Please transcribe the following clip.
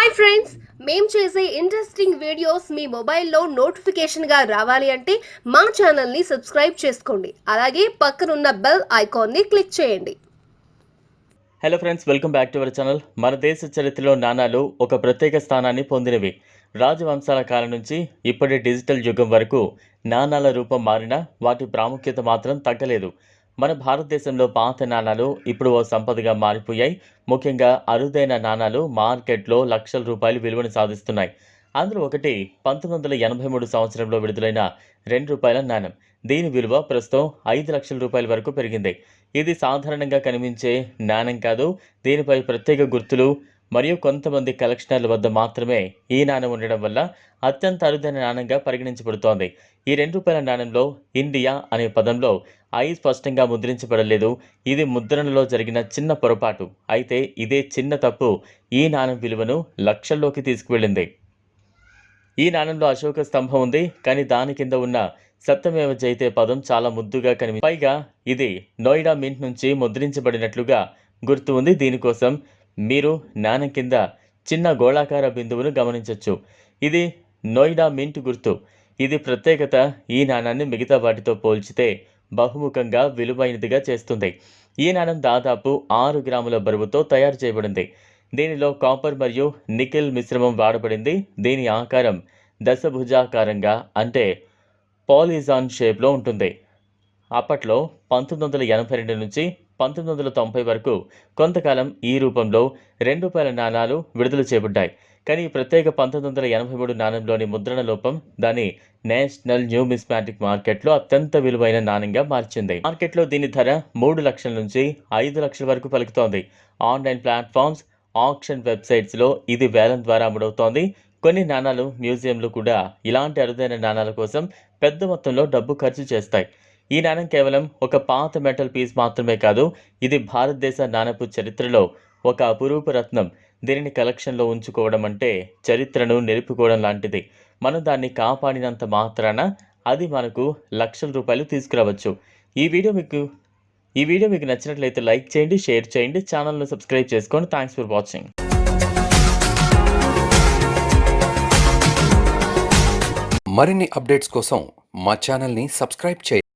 Hi friends, మేము చేసే interesting videos మీ మొబైల్లో నోటిఫికేషన్గా రావాలి అంటే మా ఛానల్ని సబ్స్క్రైబ్ చేసుకోండి. అలాగే పక్కనున్న బెల్ ఐకాన్ని క్లిక్ చేయండి. Hello friends, welcome back to our channel. మన దేశ చరిత్రలో నాణాలు ఒక ప్రత్యేక స్థానాన్ని పొందినవి. రాజవంశాల కాలం నుంచి ఇప్పటి డిజిటల్ యుగం వరకు నాణాల రూపం మారినా వాటి ప్రాముఖ్యత మాత్రం తగ్గలేదు. మన భారతదేశంలో పాత నాణాలు ఇప్పుడు ఓ సంపదగా మారిపోయాయి. ముఖ్యంగా అరుదైన నాణాలు మార్కెట్లో లక్షల రూపాయలు విలువను సాధిస్తున్నాయి. అందులో ఒకటి 1983 సంవత్సరంలో విడుదలైన రూ. 2 నాణెం. దీని విలువ ప్రస్తుతం 5 లక్షల రూపాయల వరకు పెరిగింది. ఇది సాధారణంగా కనిపించే నాణెం కాదు. దీనిపై ప్రత్యేక గుర్తులు మరియు కొంతమంది కలెక్షనర్ల వద్ద మాత్రమే ఈ నాణెం ఉండడం వల్ల అత్యంత అరుదైన నాణెంగా పరిగణించబడుతోంది. ఈ రూ. 2 నాణెంలో ఇండియా అనే పదంలో ఐ స్పష్టంగా ముద్రించబడలేదు. ఇది ముద్రణలో జరిగిన చిన్న పొరపాటు. అయితే ఇదే చిన్న తప్పు ఈ నాణెం విలువను లక్షల్లోకి తీసుకువెళ్ళింది. ఈ నాణెంలో అశోక స్తంభం ఉంది, కానీ దాని కింద ఉన్న సత్యమేవ జయతే పదం చాలా ముద్దుగా కనిపిస్తుంది. పైగా ఇది నోయిడా మింట్ నుంచి ముద్రించబడినట్లుగా గుర్తు ఉంది. దీనికోసం మీరు నాణెం కింద చిన్న గోళాకార బిందువును గమనించవచ్చు. ఇది నోయిడా మింట్ గుర్తు. ఇది ప్రత్యేకత ఈ నాణాన్ని మిగతా వాటితో పోల్చితే బహుముఖంగా విలువైనదిగా చేస్తుంది. ఈ నాణెం దాదాపు 6 గ్రాముల బరువుతో తయారు చేయబడింది. దీనిలో కాపర్ మరియు నికెల్ మిశ్రమం వాడబడింది. దీని ఆకారం దశభుజాకారంగా అంటే పాలిజాన్ షేప్లో ఉంటుంది. అప్పట్లో 1982 నుంచి 1990 వరకు కొంతకాలం ఈ రూపంలో రూ. 2 నాణాలు విడుదల చేయబడ్డాయి. కానీ ఈ ప్రత్యేక 1983 నాణెంలోని ముద్రణ లోపం దాని నేషనల్ న్యూమిస్మాటిక్ మార్కెట్లో అత్యంత విలువైన నాణెంగా మార్చింది. మార్కెట్లో దీని ధర 3 లక్షల నుంచి 5 లక్షల వరకు పలుకుతోంది. ఆన్లైన్ ప్లాట్ఫామ్స్, ఆక్షన్ వెబ్సైట్స్లో ఇది వేలం ద్వారా అమ్ముడవుతోంది. కొన్ని నాణాలు మ్యూజియంలు కూడా ఇలాంటి అరుదైన నాణాల కోసం పెద్ద మొత్తంలో డబ్బు ఖర్చు చేస్తాయి. ఈ నాణెం కేవలం ఒక పాత మెటల్ పీస్ మాత్రమే కాదు, ఇది భారతదేశ నాణెపు చరిత్రలో ఒక అపురూప రత్నం. దీనిని కలెక్షన్లో ఉంచుకోవడం అంటే చరిత్రను నిలుపుకోవడం లాంటిది. మనం దాన్ని కాపాడినంత మాత్రాన అది మనకు లక్షల రూపాయలు తీసుకురావచ్చు. ఈ వీడియో మీకు నచ్చినట్లయితే లైక్ చేయండి, షేర్ చేయండి, ఛానల్ను సబ్స్క్రైబ్ చేసుకోండి. Thanks for watching. మరిన్ని అప్డేట్స్ కోసం మా ఛానల్ని సబ్స్క్రైబ్ చేయండి.